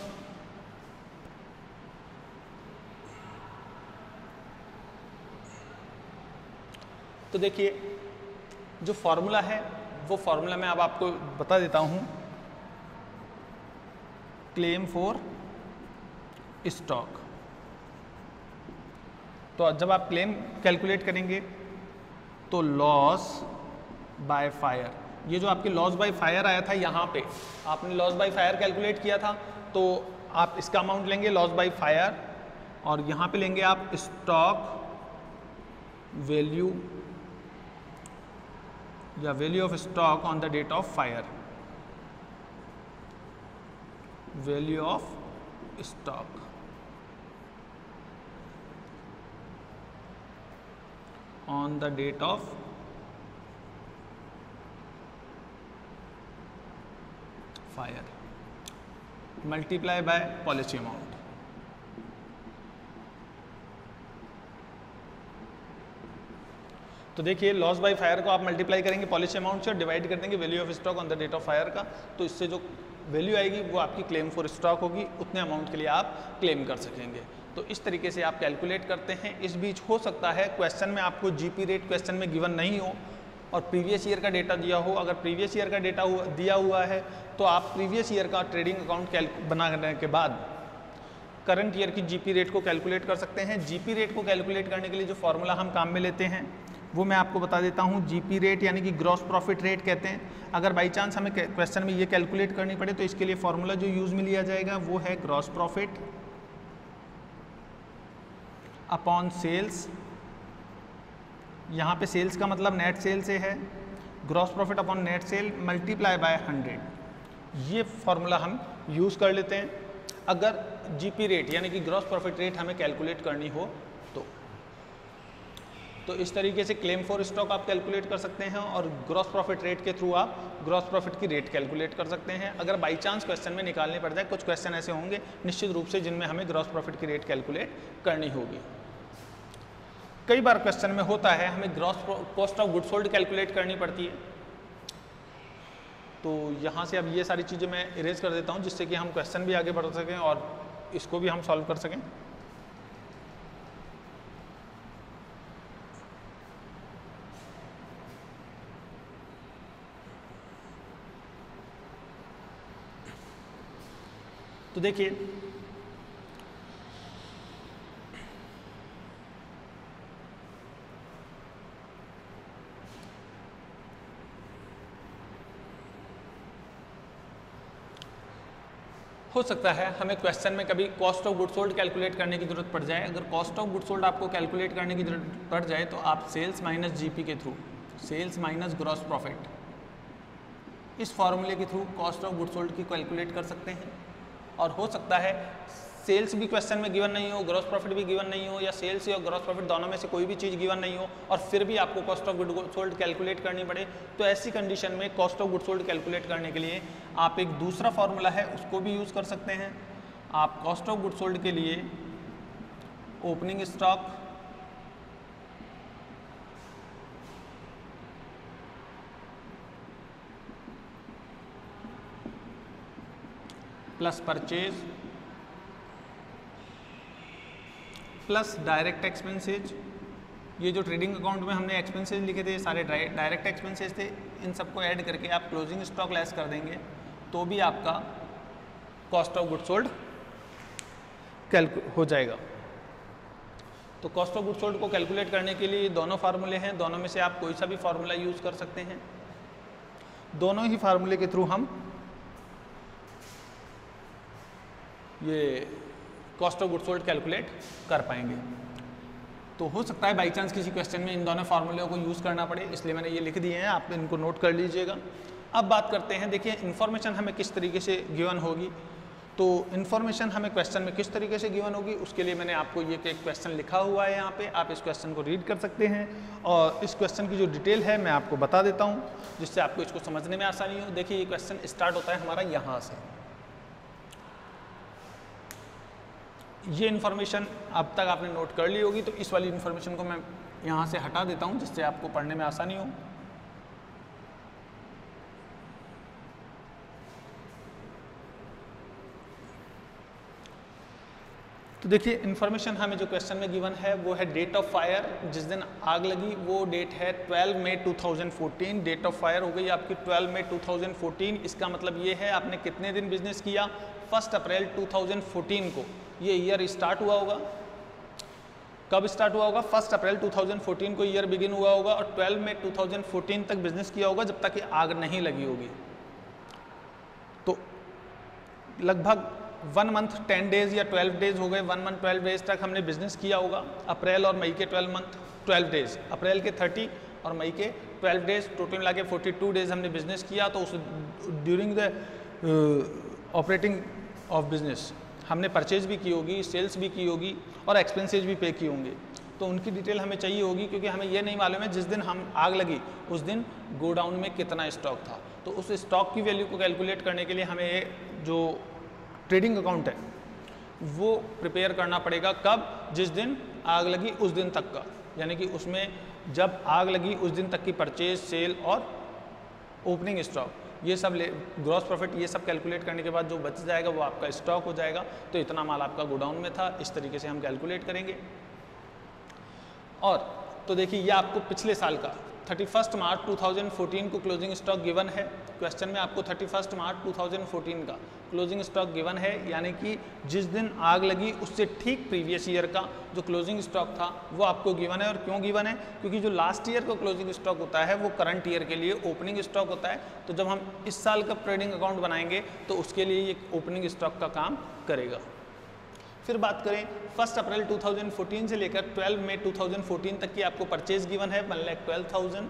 तो देखिए जो फॉर्मूला है वो फॉर्मूला मैं अब आपको बता देता हूँ। क्लेम फॉर स्टॉक, तो जब आप क्लेम कैलकुलेट करेंगे तो लॉस बाय फायर, ये जो आपके लॉस बाय फायर आया था, यहाँ पे आपने लॉस बाय फायर कैलकुलेट किया था, तो आप इसका अमाउंट लेंगे लॉस बाय फायर, और यहाँ पे लेंगे आप स्टॉक वैल्यू या value of stock on the date of fire, value of stock on the date of fire multiply by policy amount. तो देखिए लॉस बाय फायर को आप मल्टीप्लाई करेंगे पॉलिसी अमाउंट से और डिवाइड कर देंगे value of stock on the date of fire का, तो इससे जो वैल्यू आएगी वो आपकी क्लेम फॉर स्टॉक होगी, उतने अमाउंट के लिए आप क्लेम कर सकेंगे। तो इस तरीके से आप कैलकुलेट करते हैं। इस बीच हो सकता है क्वेश्चन में आपको जीपी रेट क्वेश्चन में गिवन नहीं हो और प्रीवियस ईयर का डेटा दिया हो। अगर प्रीवियस ईयर का डेटा दिया हुआ है तो आप प्रीवियस ईयर का ट्रेडिंग अकाउंट बनाने के बाद करंट ईयर की जीपी रेट को कैलकुलेट कर सकते हैं। जीपी रेट को कैलकुलेट करने के लिए जो फॉर्मूला हम काम में लेते हैं वो मैं आपको बता देता हूँ। जीपी रेट यानी कि ग्रॉस प्रॉफिट रेट कहते हैं। अगर बाई चांस हमें क्वेश्चन में ये कैलकुलेट करनी पड़े तो इसके लिए फॉर्मूला जो यूज़ में लिया जाएगा वो है ग्रॉस प्रॉफिट अपॉन सेल्स। यहाँ पे सेल्स का मतलब नेट सेल से है, gross profit upon net cell multiply by 100। ये फॉर्मूला हम यूज़ कर लेते हैं अगर जीपी रेट यानी कि ग्रॉस प्रॉफिट रेट हमें कैलकुलेट करनी हो तो इस तरीके से क्लेम फॉर स्टॉक आप कैलकुलेट कर सकते हैं और ग्रॉस प्रॉफिट रेट के थ्रू आप ग्रॉस प्रॉफिट की रेट कैलकुलेट कर सकते हैं। अगर बाई चांस क्वेश्चन में निकालने पड़ जाए, कुछ क्वेश्चन ऐसे होंगे निश्चित रूप से जिनमें हमें ग्रॉस प्रॉफिट की रेट कैलकुलेट करनी होगी। कई बार क्वेश्चन में होता है हमें gross cost of goods sold calculate करनी पड़ती है। तो यहाँ से अब ये सारी चीज़ें मैं इरेज कर देता हूँ जिससे कि हम क्वेश्चन भी आगे बढ़ सकें और इसको भी हम सॉल्व कर सकें। तो देखिए हो सकता है हमें क्वेश्चन में कभी cost of goods sold calculate करने की जरूरत पड़ जाए। अगर कॉस्ट ऑफ गुड्स सोल्ड आपको कैलकुलेट करने की जरूरत पड़ जाए तो आप सेल्स माइनस जीपी के through, sales minus gross profit, इस फॉर्मूले के through cost of goods sold की कैलकुलेट कर सकते हैं। और हो सकता है सेल्स भी क्वेश्चन में गिवन नहीं हो, ग्रॉस प्रॉफिट भी गिवन नहीं हो, या सेल्स या ग्रॉस प्रॉफिट दोनों में से कोई भी चीज़ गिवन नहीं हो और फिर भी आपको cost of goods sold calculate करनी पड़े। तो ऐसी कंडीशन में cost of goods sold calculate करने के लिए आप एक दूसरा फॉर्मूला है उसको भी यूज़ कर सकते हैं। आप कॉस्ट ऑफ गुड्स सोल्ड के लिए opening stock plus purchase plus direct expenses. ये जो ट्रेडिंग अकाउंट में हमने एक्सपेंसेज लिखे थे सारे डायरेक्ट एक्सपेंसेज थे, इन सबको ऐड करके आप क्लोजिंग स्टॉक लेस कर देंगे तो भी आपका कॉस्ट ऑफ गुड्स सोल्ड हो जाएगा। तो कॉस्ट ऑफ गुड्स सोल्ड को कैलकुलेट करने के लिए दोनों फार्मूले हैं, दोनों में से आप कोई सा भी फार्मूला यूज कर सकते हैं। दोनों ही फार्मूले के थ्रू हम ये cost of goods sold calculate कर पाएंगे। तो हो सकता है बाई चांस किसी क्वेश्चन में इन दोनों फार्मूले को यूज़ करना पड़े, इसलिए मैंने ये लिख दिए हैं, आप इनको नोट कर लीजिएगा। अब बात करते हैं, देखिए इन्फॉर्मेशन हमें किस तरीके से गिवन होगी। तो इन्फॉर्मेशन हमें क्वेश्चन में किस तरीके से गिवन होगी, उसके लिए मैंने आपको ये एक क्वेश्चन लिखा हुआ है यहाँ पे, आप इस क्वेश्चन को रीड कर सकते हैं और इस क्वेश्चन की जो डिटेल है मैं आपको बता देता हूँ जिससे आपको इसको समझने में आसानी हो। देखिए ये क्वेश्चन स्टार्ट होता है हमारा यहाँ से। ये इन्फॉर्मेशन अब तक आपने नोट कर ली होगी, तो इस वाली इन्फॉर्मेशन को मैं यहाँ से हटा देता हूँ जिससे आपको पढ़ने में आसानी हो। तो देखिए इन्फॉर्मेशन हमें जो क्वेश्चन में गिवन है वो है डेट ऑफ फायर, जिस दिन आग लगी वो डेट है 12 मई 2014। डेट ऑफ फायर हो गई आपकी 12 मई 2014। इसका मतलब ये है आपने कितने दिन बिजनेस किया, 1 अप्रैल 2014 को ये ईयर स्टार्ट हुआ होगा। कब स्टार्ट हुआ होगा, 1 अप्रैल 2014 को ईयर बिगिन हुआ होगा और 12 मई 2014 तक बिजनेस किया होगा जब तक कि आग नहीं लगी होगी। तो लगभग 1 मंथ 10 डेज या 12 डेज हो गए, 1 मंथ 12 डेज तक हमने बिजनेस किया होगा। अप्रैल और मई के 12 डेज, अप्रैल के 30 और मई के 12 डेज, टोटल मिला के 42 डेज हमने बिजनेस किया। तो उस during the operating of business हमने परचेज भी की होगी, सेल्स भी की होगी और एक्सपेंसेज भी पे किए होंगे। तो उनकी डिटेल हमें चाहिए होगी क्योंकि हमें ये नहीं मालूम है जिस दिन हम आग लगी उस दिन गोडाउन में कितना स्टॉक था। तो उस स्टॉक की वैल्यू को कैलकुलेट करने के लिए हमें जो ट्रेडिंग अकाउंट है वो प्रिपेयर करना पड़ेगा। कब, जिस दिन आग लगी उस दिन तक का, यानी कि उसमें जब आग लगी उस दिन तक की परचेज, सेल और ओपनिंग स्टॉक, ये सब ग्रॉस प्रॉफिट, ये सब कैलकुलेट करने के बाद जो बच जाएगा वो आपका स्टॉक हो जाएगा। तो इतना माल आपका गोडाउन में था, इस तरीके से हम कैलकुलेट करेंगे। और तो देखिए ये आपको पिछले साल का 31 मार्च 2014 को क्लोजिंग स्टॉक गिवन है। क्वेश्चन में आपको 31 मार्च 2014 का क्लोजिंग स्टॉक गिवन है, यानी कि जिस दिन आग लगी उससे ठीक प्रीवियस ईयर का जो क्लोजिंग स्टॉक था वो आपको गिवन है। और क्यों गिवन है, क्योंकि जो लास्ट ईयर का क्लोजिंग स्टॉक होता है वो करंट ईयर के लिए ओपनिंग स्टॉक होता है। तो जब हम इस साल का ट्रेडिंग अकाउंट बनाएंगे तो उसके लिए ये ओपनिंग स्टॉक का काम करेगा। फिर बात करें 1 अप्रैल 2014 से लेकर 12 मई 2014 तक की आपको परचेज गिवन है 1,12,000।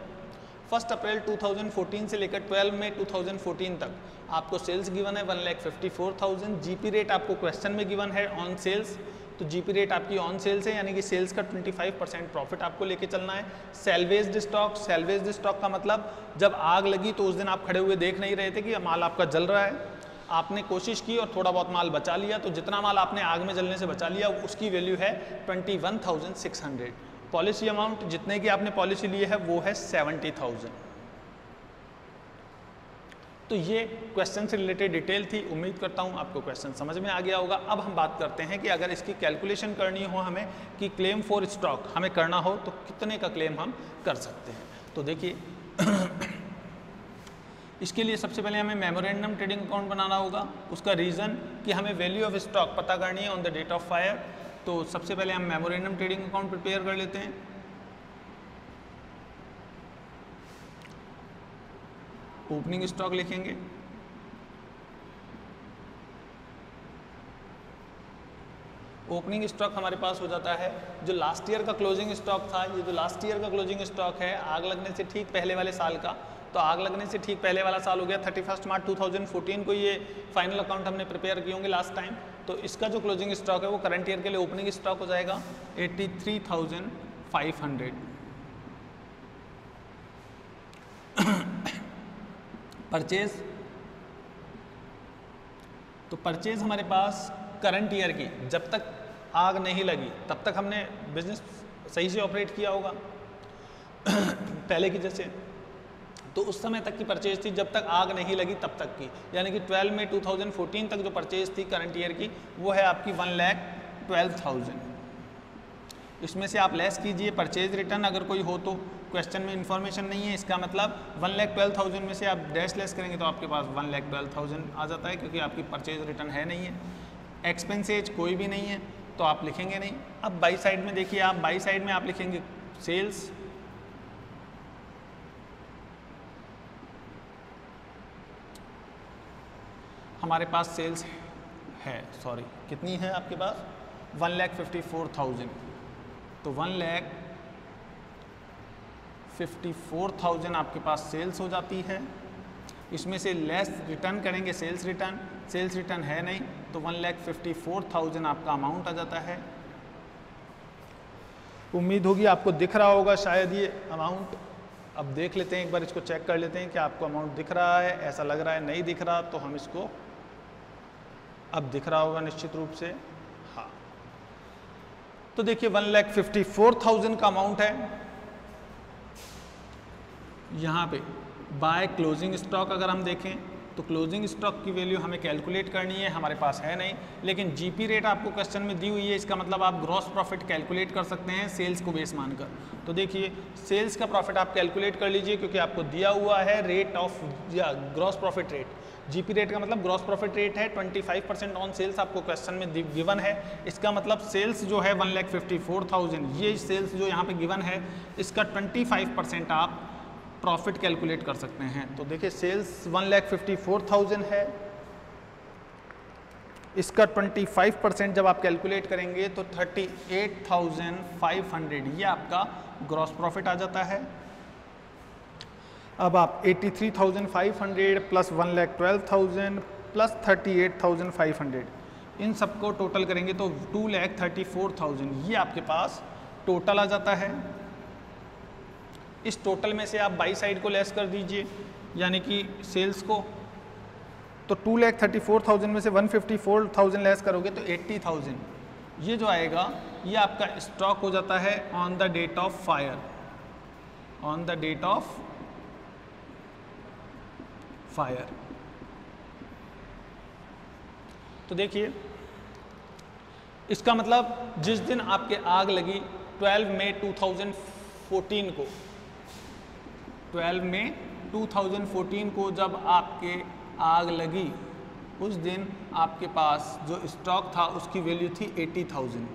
1 अप्रैल 2014 से लेकर 12 मई 2014 तक आपको सेल्स गिवन है 1,54,000। जीपी रेट आपको क्वेश्चन में गिवन है ऑन सेल्स, तो जीपी रेट आपकी ऑन सेल्स है, यानी कि सेल्स का 25% प्रॉफिट आपको लेके चलना है। सेल्वेज्ड स्टॉक, सेल्वेज्ड स्टॉक का मतलब जब आग लगी तो उस दिन आप खड़े हुए देख नहीं रहे थे कि माल आपका जल रहा है, आपने कोशिश की और थोड़ा बहुत माल बचा लिया, तो जितना माल आपने आग में जलने से बचा लिया उसकी वैल्यू है 21,600। पॉलिसी अमाउंट जितने की आपने पॉलिसी ली है वो है 70,000। तो ये क्वेश्चन से रिलेटेड डिटेल थी, उम्मीद करता हूँ आपको क्वेश्चन समझ में आ गया होगा। अब हम बात करते हैं कि अगर इसकी कैलकुलेशन करनी हो हमें कि क्लेम फॉर स्टॉक हमें करना हो तो कितने का क्लेम हम कर सकते हैं। तो देखिए इसके लिए सबसे पहले हमें मेमोरेंडम ट्रेडिंग अकाउंट बनाना होगा। उसका रीज़न कि हमें वैल्यू ऑफ स्टॉक पता करनी है on the date of fire. तो सबसे पहले हम मेमोरेंडम ट्रेडिंग अकाउंट प्रिपेयर कर लेते हैं। ओपनिंग स्टॉक लिखेंगे, ओपनिंग स्टॉक हमारे पास हो जाता है जो लास्ट ईयर का क्लोजिंग स्टॉक था। ये जो लास्ट ईयर का क्लोजिंग स्टॉक है आग लगने से ठीक पहले वाले साल का, तो आग लगने से ठीक पहले वाला साल हो गया 31 मार्च 2014 को ये फाइनल अकाउंट हमने प्रिपेयर किए होंगे लास्ट टाइम। तो इसका जो क्लोजिंग स्टॉक है वो करंट ईयर के लिए ओपनिंग स्टॉक हो जाएगा 83,500। परचेज, तो परचेज हमारे पास करंट ईयर की जब तक आग नहीं लगी तब तक हमने बिजनेस सही से ऑपरेट किया होगा पहले की जैसे। तो उस समय तक की परचेज थी जब तक आग नहीं लगी तब तक की, यानी कि 12 मई 2014 तक जो परचेज थी करंट ईयर की वो है आपकी 1,12,000। इसमें से आप लेस कीजिए परचेज रिटर्न, अगर कोई हो तो क्वेश्चन में इन्फॉर्मेशन नहीं है, इसका मतलब 1,12,000 में से आप डैश लेस करेंगे तो आपके पास 1,12,000 आ जाता है, क्योंकि आपकी परचेज रिटर्न है नहीं है। एक्सपेंसेज कोई भी नहीं है तो आप लिखेंगे नहीं। अब बाई साइड में देखिए, आप बाई साइड में आप लिखेंगे सेल्स, हमारे पास सेल्स है, सॉरी कितनी है आपके पास 1,54,000, तो 1,54,000 आपके पास सेल्स हो जाती है। इसमें से लेस रिटर्न करेंगे सेल्स रिटर्न, सेल्स रिटर्न है नहीं तो 1,54,000 आपका अमाउंट आ जाता है। उम्मीद होगी आपको दिख रहा होगा शायद ये अमाउंट। अब देख लेते हैं, एक बार इसको चेक कर लेते हैं कि आपको अमाउंट दिख रहा है, ऐसा लग रहा है नहीं दिख रहा तो हम इसको, अब दिख रहा होगा निश्चित रूप से, हाँ। तो देखिए 1,54,000 का अमाउंट है। यहाँ पे बाय क्लोजिंग स्टॉक अगर हम देखें तो क्लोजिंग स्टॉक की वैल्यू हमें कैलकुलेट करनी है, हमारे पास है नहीं, लेकिन जीपी रेट आपको क्वेश्चन में दी हुई है, इसका मतलब आप ग्रॉस प्रॉफिट कैलकुलेट कर सकते हैं सेल्स को बेस मानकर। तो देखिए सेल्स का प्रॉफिट आप कैलकुलेट कर लीजिए, क्योंकि आपको दिया हुआ है रेट ऑफ या gross profit rate, GP rate का मतलब ग्रॉस प्रॉफिट रेट है 25% ऑन सेल्स, आपको क्वेश्चन में गिवन है। इसका मतलब सेल्स जो है 1,54,000, ये सेल्स जो यहाँ पे गिवन है इसका 25% आप प्रॉफिट कैलकुलेट कर सकते हैं। तो देखिए सेल्स 1,54,000 है, इसका 25% जब आप कैलकुलेट करेंगे तो 38,500 ये आपका ग्रॉस प्रॉफिट आ जाता है। अब आप 83,500 प्लस 1,12,000 प्लस 38,500 इन सबको टोटल करेंगे तो 2,34,000 ये आपके पास टोटल आ जाता है। इस टोटल में से आप बाई साइड को लेस कर दीजिए, यानी कि सेल्स को, तो 2,34,000 में से 1,54,000 लेस करोगे तो 80,000 ये जो आएगा ये आपका स्टॉक हो जाता है on the date of fire, on the date of fire. तो देखिए इसका मतलब जिस दिन आपके आग लगी 12 मई 2014 को, 12 मई 2014 को जब आपके आग लगी उस दिन आपके पास जो स्टॉक था उसकी वैल्यू थी 80,000।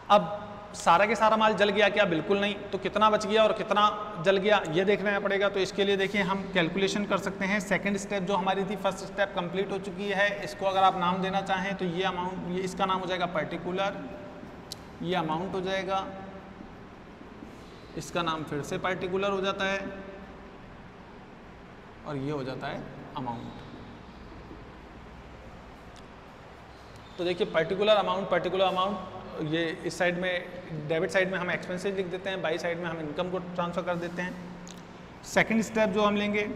अब सारा के सारा माल जल गया क्या? बिल्कुल नहीं। तो कितना बच गया और कितना जल गया ये देखना पड़ेगा। तो इसके लिए देखिए हम कैलकुलेशन कर सकते हैं। सेकंड स्टेप जो हमारी थी, फर्स्ट स्टेप कंप्लीट हो चुकी है। इसको अगर आप नाम देना चाहें तो ये अमाउंट, ये इसका नाम हो जाएगा पर्टिकुलर, ये अमाउंट हो जाएगा, इसका नाम फिर से पर्टिकुलर हो जाता है और ये हो जाता है अमाउंट। तो देखिए पर्टिकुलर अमाउंट ये इस साइड में डेबिट साइड में हम एक्सपेंसेस लिख देते हैं, बाई साइड में हम इनकम को ट्रांसफ़र कर देते हैं। सेकंड स्टेप जो हम लेंगे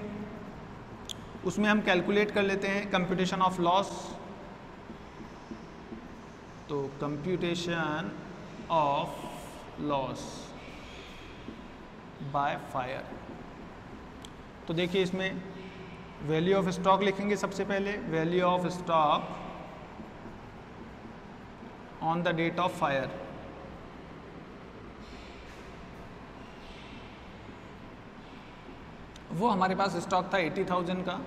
उसमें हम कैलकुलेट कर लेते हैं कंप्यूटेशन ऑफ लॉस। तो computation of loss by fire. तो देखिए इसमें वैल्यू ऑफ स्टॉक लिखेंगे सबसे पहले, value of stock on the date of fire. वो हमारे पास स्टॉक था 80,000 का।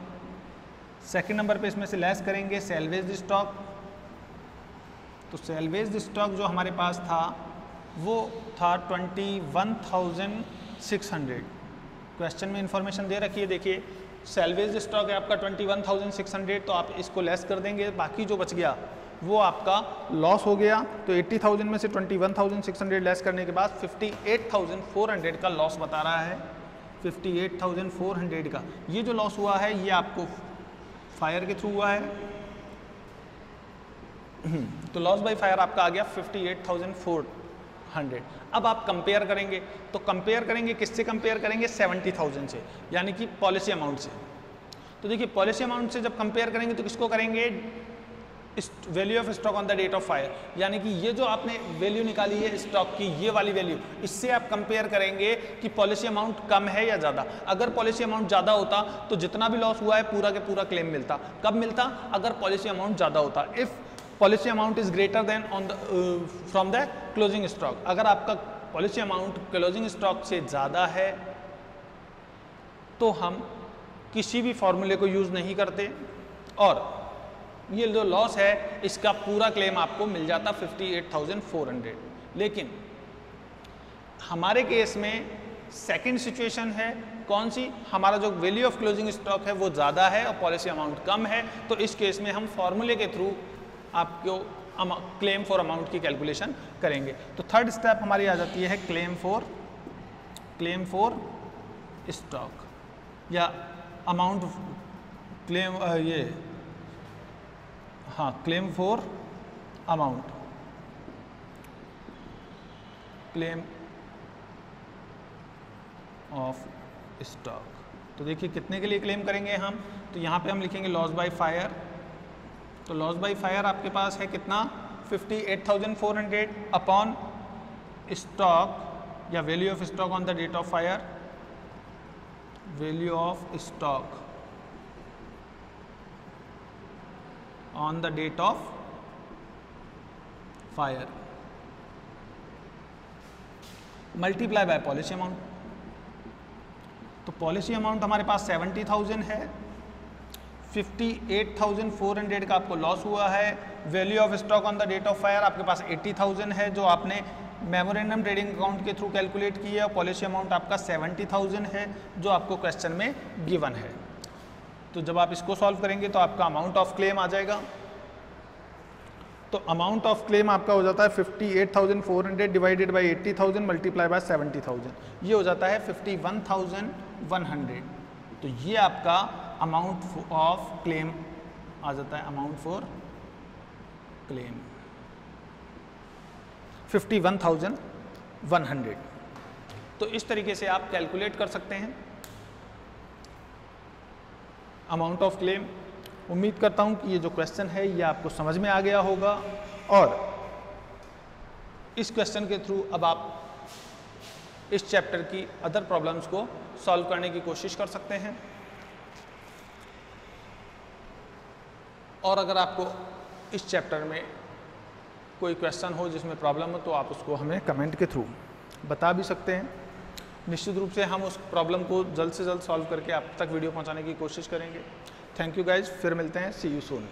सेकंड नंबर पे इसमें से लेस करेंगे सेल्वेज स्टॉक। तो सेल्वेज स्टॉक जो हमारे पास था वो था 21,600। क्वेश्चन में इंफॉर्मेशन दे रखी है, देखिए सेल्वेज स्टॉक है आपका 21,600, तो आप इसको लेस कर देंगे, बाकी जो बच गया वो आपका लॉस हो गया। तो 80,000 में से 21,600 लेस करने के बाद 58,400 का लॉस बता रहा है। 58,400 का ये जो लॉस हुआ है ये आपको फायर के थ्रू हुआ है। तो लॉस बाय फायर आपका आ गया 58,400। अब आप कंपेयर करेंगे, तो कंपेयर करेंगे किससे? कंपेयर करेंगे 70,000 से, यानी कि पॉलिसी अमाउंट से। तो देखिए पॉलिसी अमाउंट से जब कंपेयर करेंगे तो किसको करेंगे? Value of stock on the date of fire, यानी कि ये जो आपने वैल्यू निकाली है स्टॉक की, ये वाली वैल्यू, इससे आप कंपेयर करेंगे कि पॉलिसी अमाउंट कम है या ज़्यादा। अगर पॉलिसी अमाउंट ज़्यादा होता तो जितना भी लॉस हुआ है पूरा के पूरा क्लेम मिलता। कब मिलता? अगर पॉलिसी अमाउंट ज़्यादा होता। If policy amount is greater than on the from the closing stock, अगर आपका पॉलिसी अमाउंट क्लोजिंग स्टॉक से ज़्यादा है तो हम किसी भी फॉर्मूले को यूज़ नहीं करते और ये जो लॉस है इसका पूरा क्लेम आपको मिल जाता 58,400। लेकिन हमारे केस में सेकंड सिचुएशन है, कौन सी? हमारा जो वैल्यू ऑफ क्लोजिंग स्टॉक है वो ज़्यादा है और पॉलिसी अमाउंट कम है, तो इस केस में हम फॉर्मूले के थ्रू आपको क्लेम फॉर अमाउंट की कैलकुलेशन करेंगे। तो थर्ड स्टेप हमारी आ जाती है क्लेम फॉर स्टॉक या amount claim claim for amount, claim of stock. तो देखिए कितने के लिए क्लेम करेंगे हम, तो यहाँ पे हम लिखेंगे लॉस बाय फायर। तो लॉस बाय फायर आपके पास है कितना? 58,400 अपॉन स्टॉक या value of stock on the date of fire, value of stock on the date of fire multiply by policy amount. तो पॉलिसी अमाउंट हमारे पास 70,000 है, 58,400 का आपको लॉस हुआ है। Value of stock on the date of fire आपके पास 80,000 है जो आपने मेमोरेंडम ट्रेडिंग अकाउंट के थ्रू कैलकुलेट की है और पॉलिसी अमाउंट आपका 70,000 है जो आपको क्वेश्चन में गिवन है। तो जब आप इसको सॉल्व करेंगे तो आपका अमाउंट ऑफ क्लेम आ जाएगा। तो अमाउंट ऑफ क्लेम आपका हो जाता है 58,400 डिवाइडेड बाई 80,000 मल्टीप्लाई बाय 70,000, ये हो जाता है 51,100। तो ये आपका अमाउंट ऑफ क्लेम आ जाता है, अमाउंट फॉर क्लेम 51,100। तो इस तरीके से आप कैलकुलेट कर सकते हैं अमाउंट ऑफ क्लेम। उम्मीद करता हूं कि ये जो क्वेश्चन है ये आपको समझ में आ गया होगा और इस क्वेश्चन के थ्रू अब आप इस चैप्टर की अदर प्रॉब्लम्स को सॉल्व करने की कोशिश कर सकते हैं। और अगर आपको इस चैप्टर में कोई क्वेश्चन हो जिसमें प्रॉब्लम हो तो आप उसको हमें कमेंट के थ्रू बता भी सकते हैं। निश्चित रूप से हम उस प्रॉब्लम को जल्द से जल्द सॉल्व करके आप तक वीडियो पहुंचाने की कोशिश करेंगे। थैंक यू गाइज, फिर मिलते हैं, सी यू सून।